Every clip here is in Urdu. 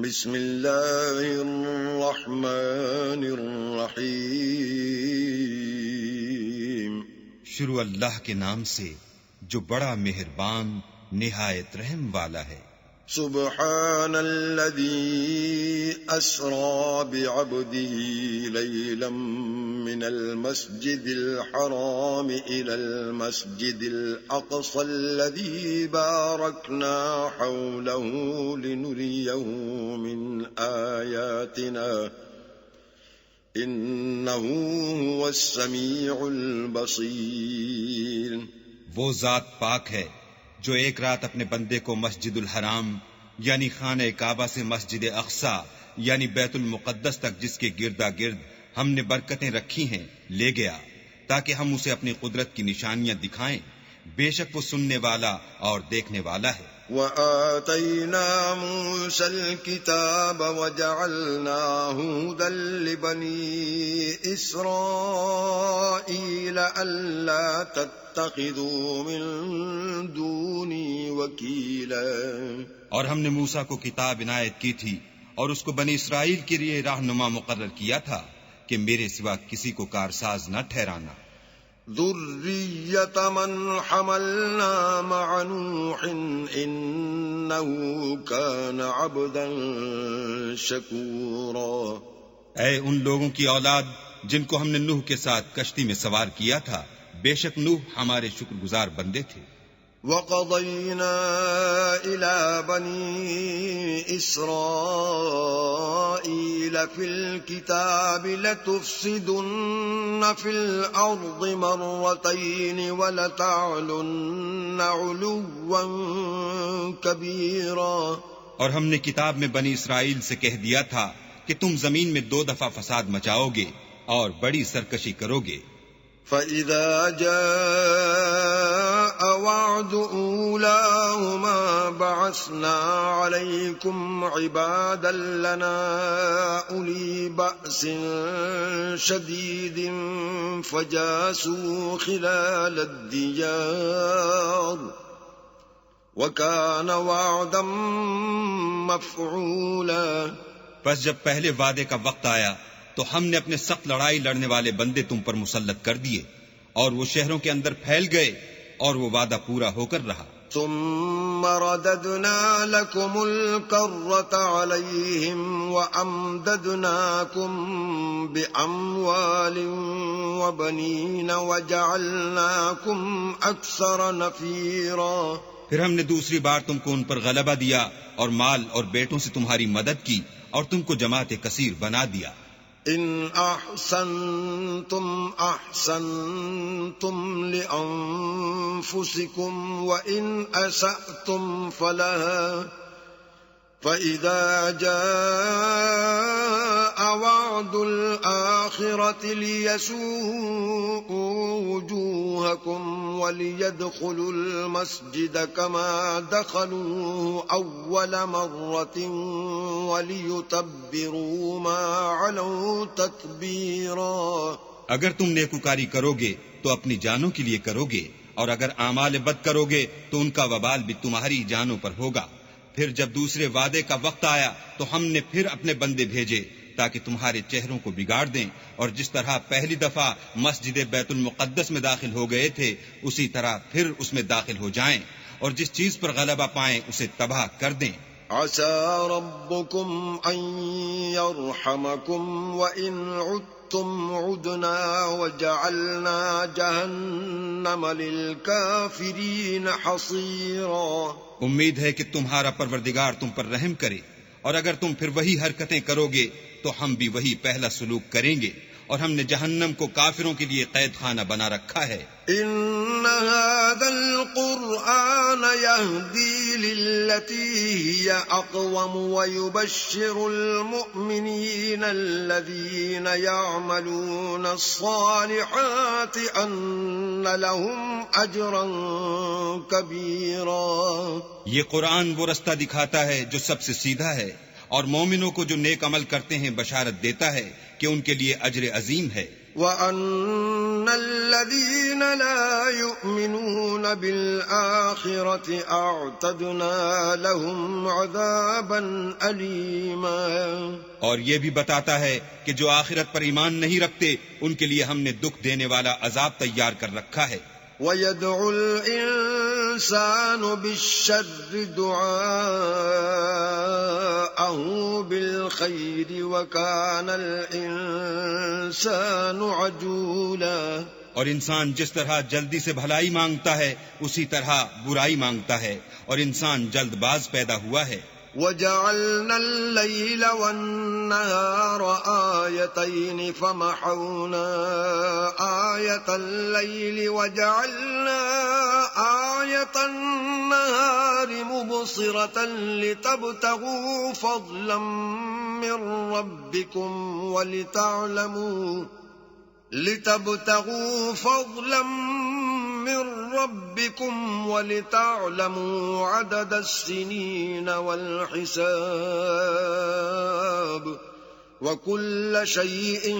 بسم اللہ الرحمن الرحیم۔ شروع اللہ کے نام سے جو بڑا مہربان نہایت رحم والا ہے۔ سبحان الذي أسرى بعبده ليلا من المسجد الحرام إلى المسجد الأقصى الذي باركنا حوله لنريه من آياتنا إنه هو السميع البصير۔ وہ ذات پاک ہے جو ایک رات اپنے بندے کو مسجد الحرام یعنی خانہ کعبہ سے مسجد اقصی یعنی بیت المقدس تک جس کے گردا گرد ہم نے برکتیں رکھی ہیں لے گیا تاکہ ہم اسے اپنی قدرت کی نشانیاں دکھائیں۔ بے شک وہ سننے والا اور دیکھنے والا ہے۔ وآتينا موسى الكتاب وجعلناه هدى لبني إسرائيل ألا تتخذوا من دوني وكيلا۔ اور ہم نے موسیٰ کو کتاب عنایت کی تھی اور اس کو بنی اسرائیل کے لیے رہنما مقرر کیا تھا کہ میرے سوا کسی کو کارساز نہ ٹھہرانا۔ ذریۃ من حملنا مع نوح انه كان عبدا شکورا۔ اے ان لوگوں کی اولاد جن کو ہم نے نوح کے ساتھ کشتی میں سوار کیا تھا، بے شک نوح ہمارے شکر گزار بندے تھے۔ وَقَضَيْنَا إِلَى بَنِي إِسْرَائِيلَ فِي الْكِتَابِ لَتُفْسِدُنَّ فِي الْأَرْضِ مَرَّتَيْنِ وَلَتَعْلُنَّ عُلُوًّا كَبِيرًا۔ اور ہم نے کتاب میں بنی اسرائیل سے کہہ دیا تھا کہ تم زمین میں 2 دفعہ فساد مچاؤ گے اور بڑی سرکشی کرو گے۔ فَإِذَا جَاءَ وَعْدُ أُولَاهُمَا بَعَثْنَا عَلَيْكُمْ عِبَادًا لَنَا أُولِي بَأْسٍ شَدِيدٍ فَجَاسُوا خِلَالَ الدِّيَارِ وَكَانَ وَعْدًا مَفْعُولًا۔ پس جب پہلے وعدے کا وقت آیا تو ہم نے اپنے سخت لڑائی لڑنے والے بندے تم پر مسلط کر دیے اور وہ شہروں کے اندر پھیل گئے اور وہ وعدہ پورا ہو کر رہا۔ ثم رددنا لكم الكرة عليهم وأمددناكم بأموال وبنين وجعلناكم أكثر نفيرا۔ پھر ہم نے دوسری بار تم کو ان پر غلبہ دیا اور مال اور بیٹوں سے تمہاری مدد کی اور تم کو جماعت کثیر بنا دیا۔ ان احسنتم احسنتم لانفسکم وان اسأتم فلها فاذا جاء وعد الاخرة ليسوءوا وجوهكم وليدخلوا المسجد كما دخلوه اول مرة وَلِيُتَبِّرُوا مَا عَلَوْا تَتْبِيرًا۔ اگر تم نیکوکاری کرو گے تو اپنی جانوں کے لیے کرو گے اور اگر اعمال بد کرو گے تو ان کا وبال بھی تمہاری جانوں پر ہوگا۔ پھر جب دوسرے وعدے کا وقت آیا تو ہم نے پھر اپنے بندے بھیجے تاکہ تمہارے چہروں کو بگاڑ دیں، اور جس طرح پہلی دفعہ مسجد بیت المقدس میں داخل ہو گئے تھے اسی طرح پھر اس میں داخل ہو جائیں، اور جس چیز پر غلبہ پائیں اسے تباہ کر دیں۔ عسى ربكم أن يرحمكم وإن عدتم عدنا وجعلنا جهنم للكافرين حصيرا۔ امید ہے کہ تمہارا پروردگار تم پر رحم کرے، اور اگر تم پھر وہی حرکتیں کرو گے تو ہم بھی وہی پہلا سلوک کریں گے، اور ہم نے جہنم کو کافروں کے لیے قید خانہ بنا رکھا ہے۔ ان هذا القرآن يهدي للتي هي اقوم ويبشر المؤمنين الذين يعملون الصالحات ان لهم اجرا كبيرا۔ یہ قرآن وہ رستہ دکھاتا ہے جو سب سے سیدھا ہے، اور مومنوں کو جو نیک عمل کرتے ہیں بشارت دیتا ہے کہ ان کے لیے اجر عظیم ہے۔ وَأَنَّ الَّذِينَ لَا يُؤْمِنُونَ بِالْآخِرَةِ أَعْتَدْنَا لَهُمْ عَذَابًا أَلِيمًا. اور یہ بھی بتاتا ہے کہ جو آخرت پر ایمان نہیں رکھتے ان کے لیے ہم نے دکھ دینے والا عذاب تیار کر رکھا ہے. وَيَدْعُ الْإِنسَانُ بِالشَّرِّ دُعَاءَهُ بِالْخَيْرِ وَكَانَ الْإِنسَانُ عَجُولًا. اور انسان جس طرح جلدی سے بھلائی مانگتا ہے اسی طرح برائی مانگتا ہے اور انسان جلد باز پیدا ہوا ہے. وَجَعَلْنَا اللَّيْلَ وَالنَّهَارَ آيَتَيْنِ فَمَحَوْنَا آيَةَ اللَّيْلِ وَجَعَلْنَا آيَةَ النَّهَارِ مُبْصِرَةً لِتَبْتَغُوا فَضْلًا مِّن رَّبِّكُمْ وَلِتَعْلَمُوا عَدَدَ السِّنِينَ وَالْحِسَابَ وَكُلَّ شَيْءٍ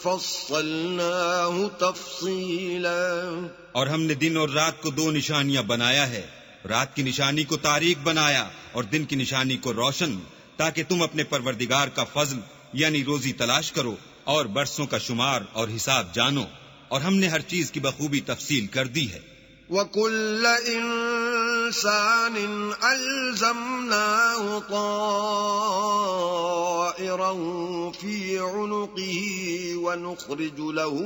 فَصَّلْنَاهُ تَفْصِيلًا. اور ہم نے دن اور رات کو دو نشانیاں بنایا ہے، رات کی نشانی کو تاریک بنایا اور دن کی نشانی کو روشن، تاکہ تم اپنے پروردگار کا فضل یعنی روزی تلاش کرو اور برسوں کا شمار اور حساب جانو. اور ہم نے ہر چیز کی بخوبی تفصیل کر دی ہے. وَكُلَّ إِنسَانٍ أَلْزَمْنَاهُ طَائِرَهُ فِي عُنُقِهِ وَنُخْرِجُ لَهُ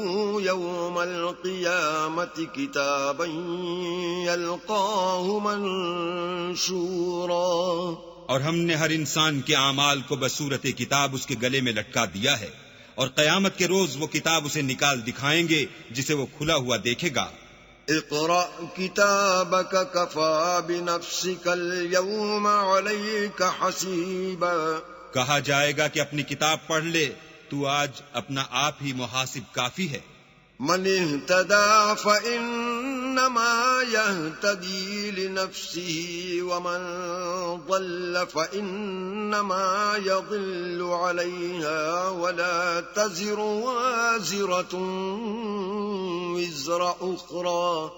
يَوْمَ الْقِيَامَةِ كِتَابًا يَلْقَاهُ مَنشُورًا. اور ہم نے ہر انسان کے اعمال کو بصورت کتاب اس کے گلے میں لٹکا دیا ہے، اور قیامت کے روز وہ کتاب اسے نکال دکھائیں گے جسے وہ کھلا ہوا دیکھے گا. اقرأ كتابك كفى بنفسك اليوم عليك حسيبا. کہا جائے گا کہ اپنی کتاب پڑھ لے، تو آج اپنا آپ ہی محاسب کافی ہے. من اهتدى فإنما يهتدي لنفسه ومن ضل فإنما يضل عليها ولا تزر وازرة وزر أخرى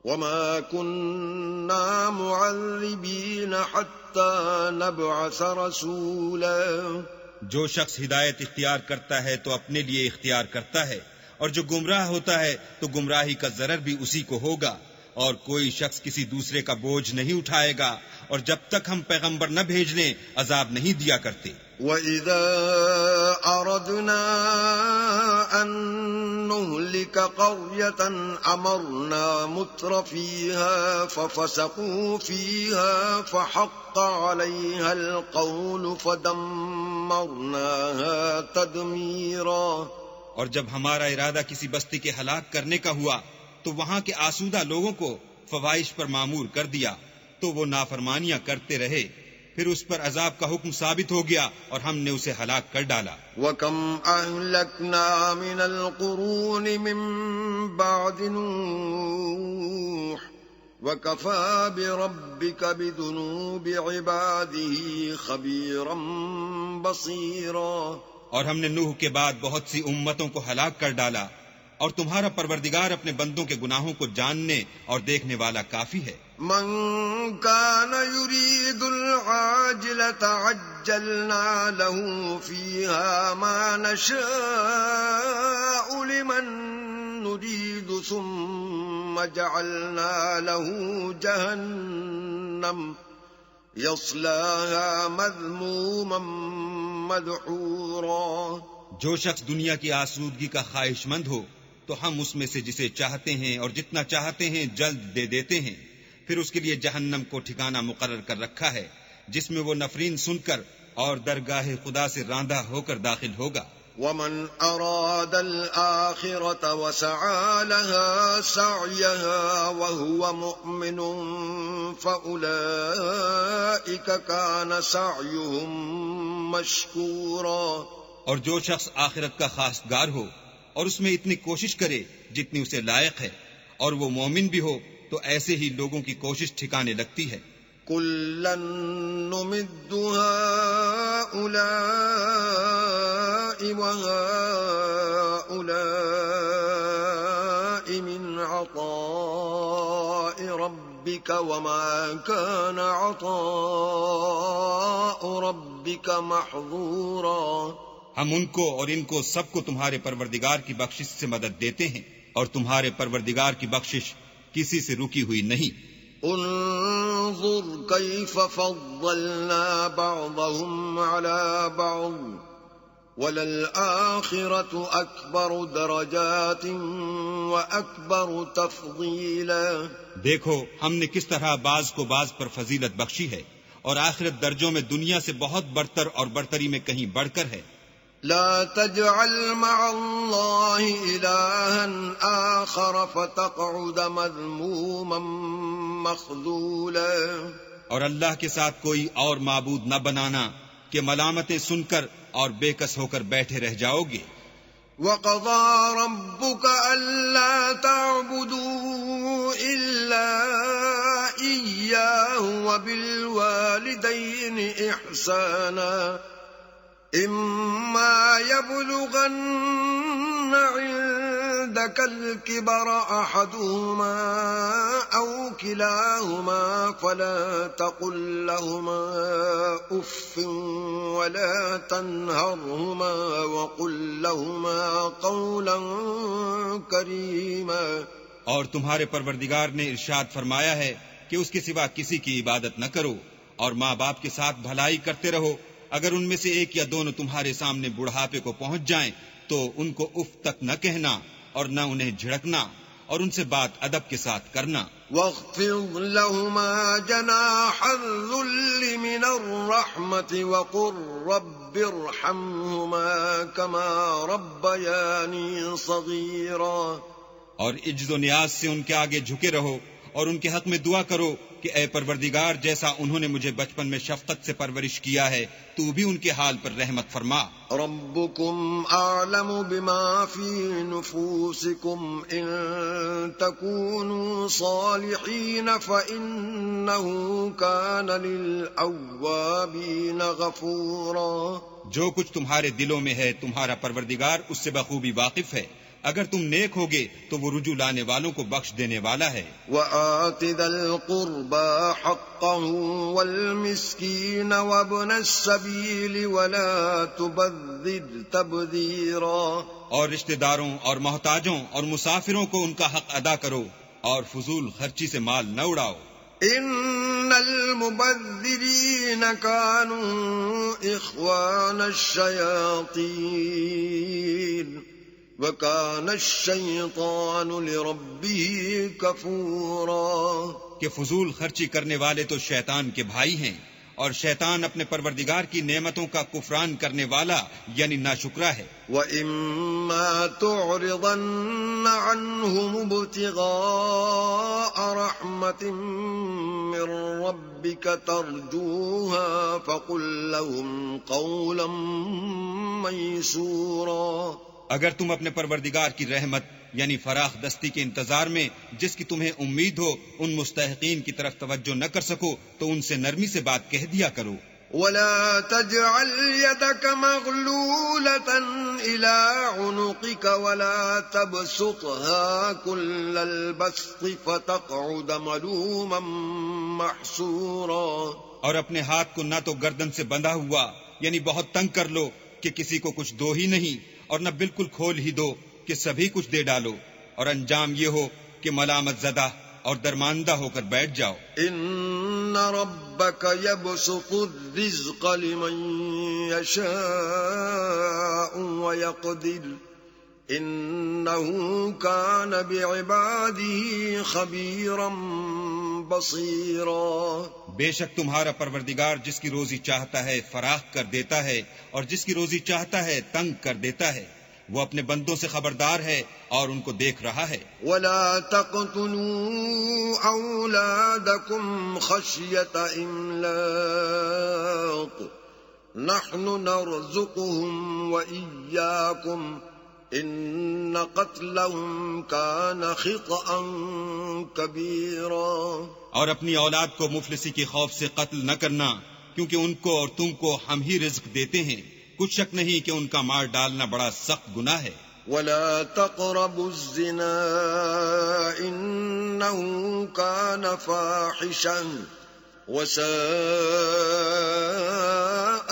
وما كنا معذبين حتى نبعث رسولا. جو شخص ہدایت اختیار کرتا ہے تو اپنے لیے اختیار کرتا ہے، اور جو گمراہ ہوتا ہے تو گمراہی کا ضرر بھی اسی کو ہوگا، اور کوئی شخص کسی دوسرے کا بوجھ نہیں اٹھائے گا، اور جب تک ہم پیغمبر نہ بھیج لیں عذاب نہیں دیا کرتے. وَإِذَا أَرَدْنَا أَن نُّهْلِكَ قَرْيَةً أَمَرْنَا مُتْرَ فِيهَا فَفَسَقُوا فِيهَا فَحَقَّ عَلَيْهَا الْقَوْلُ فَدَمَّرْنَاهَا تَدْمِيرًا. اور جب ہمارا ارادہ کسی بستی کے ہلاک کرنے کا ہوا تو وہاں کے آسودہ لوگوں کو فوائش پر مامور کر دیا، تو وہ نافرمانیاں کرتے رہے، پھر اس پر عذاب کا حکم ثابت ہو گیا اور ہم نے اسے ہلاک کر ڈالا. وَكَمْ أَهْلَكْنَا مِنَ الْقُرُونِ مِن بَعْدِ نُوحٍ وَكَفَى بِرَبِّكَ بِذُنُوبِ عِبَادِهِ خَبِيرًا بَصِيرًا. اور ہم نے نوح کے بعد بہت سی امتوں کو ہلاک کر ڈالا، اور تمہارا پروردگار اپنے بندوں کے گناہوں کو جاننے اور دیکھنے والا کافی ہے. من كان يريد العاجلة عجلنا له فيها ما نشاء لمن نريد ثم جعلنا له جهنم يصلاها مذموما مدحورا. جو شخص دنیا کی آسودگی کا خواہش مند ہو تو ہم اس میں سے جسے چاہتے ہیں اور جتنا چاہتے ہیں جلد دے دیتے ہیں، پھر اس کے لیے جہنم کو ٹھکانہ مقرر کر رکھا ہے جس میں وہ نفرین سن کر اور درگاہ خدا سے راندہ ہو کر داخل ہوگا. ومن أراد الآخرة وسعى لها سعيها وهو مؤمن فأولئك كان سعيهم مشكورا. اور جو شخص آخرت کا خواستگار ہو اور اس میں اتنی کوشش کرے جتنی اسے لائق ہے اور وہ مومن بھی ہو تو ایسے ہی لوگوں کی کوشش ٹھکانے لگتی ہے. كُلًّا نُّمِدُّ هَٰؤُلَاءِ وَهَٰؤُلَاءِ ربك وما كان عطاء ربك محظورا. ہم ان کو اور ان کو سب کو تمہارے پروردگار کی بخشش سے مدد دیتے ہیں، اور تمہارے پروردگار کی بخشش کسی سے رکی ہوئی نہیں. انظر كيف فضلنا بعضهم على بعض وللآخرة أكبر درجات وأكبر تفضيلا. دیکھو ہم نے کس طرح بعض کو بعض پر فضیلت بخشی ہے، اور آخرت درجوں میں دنیا سے بہت برتر اور برتری میں کہیں بڑھ کر ہے. لا تجعل مع الله إلها آخر فتقعد مذموما مخذولا. اور اللہ کے ساتھ کوئی اور معبود نہ بنانا کہ ملامتیں سن کر اور بے کس ہو کر بیٹھے رہ جاؤ گے. وَقَضَى رَبُّكَ أَلَّا تَعْبُدُوا إِلَّا إِيَّاهُ وَبِالْوَالِدَيْنِ إِحْسَانًا. إِمَّا يَبْلُغَنَّ عِندَكَ الْكِبَرَ أَحَدُهُمَا أَوْ كِلَاهُمَا فَلَا تَقُل لَّهُمَا أُفٍّ وَلَا تَنْهَرْهُمَا وَقُل لَّهُمَا قَوْلًا كَرِيمًا. اور تمہارے پروردگار نے ارشاد فرمایا ہے کہ اس کے سوا کسی کی عبادت نہ کرو، اور ماں باپ کے ساتھ بھلائی کرتے رہو. اگر ان میں سے ایک یا دونوں تمہارے سامنے بڑھاپے کو پہنچ جائیں تو ان کو اف تک نہ کہنا اور نہ انہیں جھڑکنا، اور ان سے بات ادب کے ساتھ کرنا. وَاخْفِضْ لَهُمَا جَنَاحَ الذُّلِّ مِنَ الرَّحْمَةِ وَقُلْ رَبِّ ارْحَمْهُمَا كَمَا رَبَّيَانِي صَغِيرًا. اور عجز و نیاز سے ان کے آگے جھکے رہو، اور ان کے حق میں دعا کرو کہ اے پروردگار، جیسا انہوں نے مجھے بچپن میں شفقت سے پرورش کیا ہے تو بھی ان کے حال پر رحمت فرما. ربكم أعلم بما في نفوسكم إن تكونوا صالحين فإنه كان للأوابين غفورا. جو کچھ تمہارے دلوں میں ہے تمہارا پروردگار اس سے بخوبی واقف ہے. اگر تم نیک ہوگے تو وہ رجوع لانے والوں کو بخش دینے والا ہے. وَآتِ ذَا الْقُرْبَى حَقَّهُ وَالْمِسْكِينَ وَابْنَ السَّبِيلِ وَلَا تُبَذِّرْ تَبْذِيرًا. اور رشتہ داروں اور محتاجوں اور مسافروں کو ان کا حق ادا کرو، اور فضول خرچی سے مال نہ اڑاؤ. إِنَّ الْمُبَذِّرِينَ كَانُوا إِخْوَانَ الشَّيَاطِينِ وَكَانَ الشَّيْطَانُ لِرَبِّهِ كَفُورًا. کہ فضول خرچی کرنے والے تو شیطان کے بھائی ہیں، اور شیطان اپنے پروردگار کی نعمتوں کا کفران کرنے والا یعنی ناشکرا ہے. وَإِمَّا تُعْرِضَنَّ عَنْهُمُ ابْتِغَاءَ رَحْمَةٍ مِّن رَّبِّكَ تَرْجُوهَا فَقُل لَّهُمْ قَوْلًا مَّيْسُورًا. اگر تم اپنے پروردگار کی رحمت یعنی فراخ دستی کے انتظار میں جس کی تمہیں امید ہو ان مستحقین کی طرف توجہ نہ کر سکو تو ان سے نرمی سے بات کہہ دیا کرو. وَلَا تَجْعَلْ يَدَكَ مَغْلُولَةً إِلَىٰ عُنُقِكَ وَلَا تَبْسُطْهَا كُلَّ الْبَسْطِ فَتَقْعُدَ مَلُومًا مَّحْسُورًا. اور اپنے ہاتھ کو نہ تو گردن سے بندھا ہوا یعنی بہت تنگ کر لو کہ کسی کو کچھ دو ہی نہیں، اور نہ بالکل کھول ہی دو کہ سبھی کچھ دے ڈالو، اور انجام یہ ہو کہ ملامت زدہ اور درماندہ ہو کر بیٹھ جاؤ. ان ربك يبسط الرزق لمن يشاء ويقدر انه كان بعباده خبيرا بصيرا. بے شک تمہارا پروردگار جس کی روزی چاہتا ہے فراخ کر دیتا ہے، اور جس کی روزی چاہتا ہے تنگ کر دیتا ہے. وہ اپنے بندوں سے خبردار ہے اور ان کو دیکھ رہا ہے. وَلَا تَقْتُلُوا أَوْلَادَكُمْ خَشْيَةَ إِمْلَاقٍ نَحْنُ نَرْزُقُهُمْ وَإِيَّاكُمْ إِنَّ قَتْلَهُمْ كَانَ خِطْئًا كَبِيرًا. اور اپنی اولاد کو مفلسی کے خوف سے قتل نہ کرنا، کیونکہ ان کو اور تم کو ہم ہی رزق دیتے ہیں. کچھ شک نہیں کہ ان کا مار ڈالنا بڑا سخت گناہ ہے. ولا تقربوا الزنا إنه كان فاحشا وساء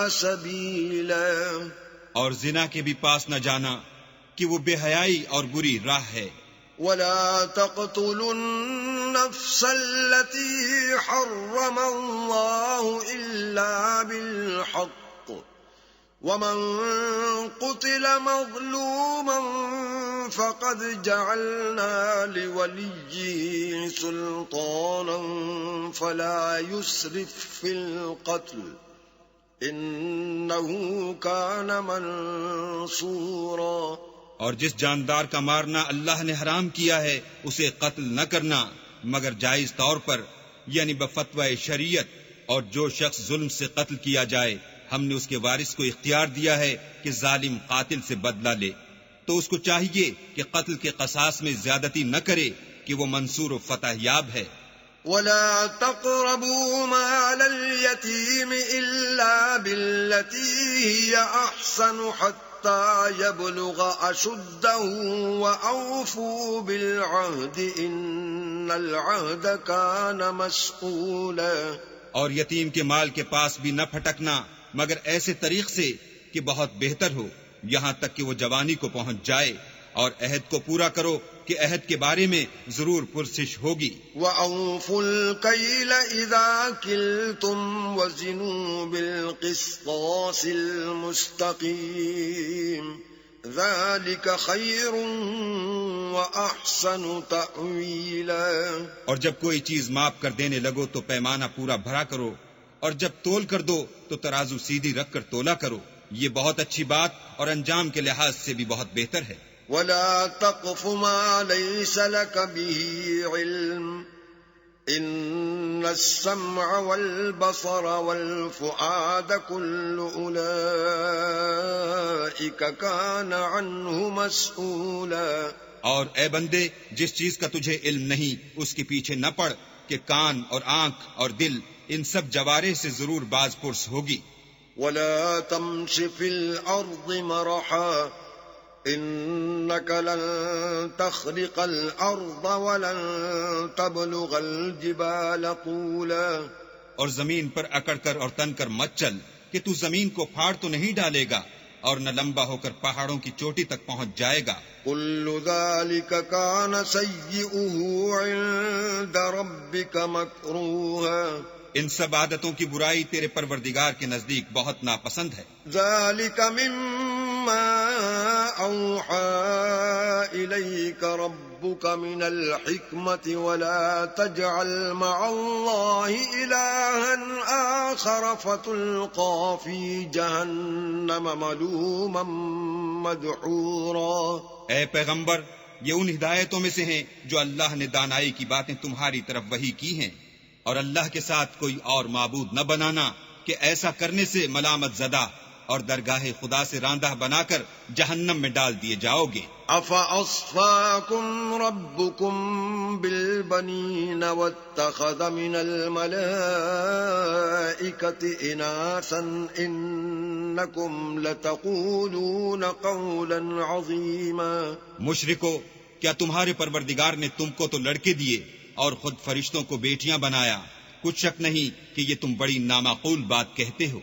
سبيلا. اور زنا کے بھی پاس نہ جانا کہ وہ بے حیائی اور بری راہ ہے. ولا تقتلوا النفس التي حرم الله إلا بالحق ومن قتل مظلوما فقد جعلنا لوليه سلطانا فلا يسرف في القتل إنه كان منصورا. اور جس جاندار کا مارنا اللہ نے حرام کیا ہے اسے قتل نہ کرنا مگر جائز طور پر یعنی بفتوی شریعت. اور جو شخص ظلم سے قتل کیا جائے ہم نے اس کے وارث کو اختیار دیا ہے کہ ظالم قاتل سے بدلہ لے تو اس کو چاہیے کہ قتل کے قصاص میں زیادتی نہ کرے کہ وہ منصور و فتح یاب ہے. ولا تقربوا مال اليتيم إلا بالتي هي أحسن حتى يبلغ أشده وأوفوا بالعهد إن العهد كان مسؤولا. اور یتیم کے مال کے پاس بھی نہ پھٹکنا مگر ایسے طریق سے کہ بہت بہتر ہو یہاں تک کہ وہ جوانی کو پہنچ جائے. اور عہد کو پورا کرو کہ عہد کے بارے میں ضرور پرسش ہوگی. وَأَوْفُوا الْكَيْلَ إِذَا كِلْتُمْ وَزِنُوا بِالْقِسْطَاسِ الْمُسْتَقِيمِ ذَلِكَ خَيْرٌ وَأَحْسَنُ تَأْوِيلًا. اور جب کوئی چیز ماپ کر دینے لگو تو پیمانہ پورا بھرا کرو اور جب تول کر دو تو ترازو سیدھی رکھ کر تولا کرو. یہ بہت اچھی بات اور انجام کے لحاظ سے بھی بہت بہتر ہے. ولا تقف ما ليس لك به علم إن السمع والبصر والفؤاد كل أولئك كان عنه مسؤولا. اور اے بندے جس چیز کا تجھے علم نہیں اس کے پیچھے نہ پڑ کہ کان اور آنکھ اور دل ان سب جوارح سے ضرور باز پرس ہوگی. ولا تمش في الأرض مرحا إنك لن تخرق الأرض ولن تبلغ الجبال طولا. اور زمین پر اکڑ کر اور تن کر مت چل کہ تو زمین کو پھاڑ تو نہیں ڈالے گا اور نہ لمبا ہو کر پہاڑوں کی چوٹی تک پہنچ جائے گا. كل ذلك كان سيئه عند ربك مكروها. ان سب عادتوں کی برائی تیرے پروردگار کے نزدیک بہت ناپسند ہے. ذلك مما أوحى إليك ربك من الحكمة ولا تجعل مع الله إلها آخر فتلقى في جهنم ملوما مدحورا. اے پیغمبر یہ ان ہدایتوں میں سے ہیں جو اللہ نے دانائی کی باتیں تمہاری طرف وحی کی ہیں اور اللہ کے ساتھ کوئی اور معبود نہ بنانا کہ ایسا کرنے سے ملامت زدہ اور درگاہ خدا سے راندہ بنا کر جہنم میں ڈال دیے جاؤ گے. أَفَأَصْفَاكُمْ رَبُّكُمْ بِالْبَنِينَ وَاتَّخَذَ مِنَ الْمَلَائِكَةِ إِنَاثًا إِنَّكُمْ لَتَقُولُونَ قَوْلًا عَظِيمًا. مشرکو کیا تمہارے پروردگار نے تم کو تو لڑکے دیے اور خود فرشتوں کو بیٹیاں بنایا؟ کچھ شک نہیں کہ یہ تم بڑی نامعقول بات کہتے ہو.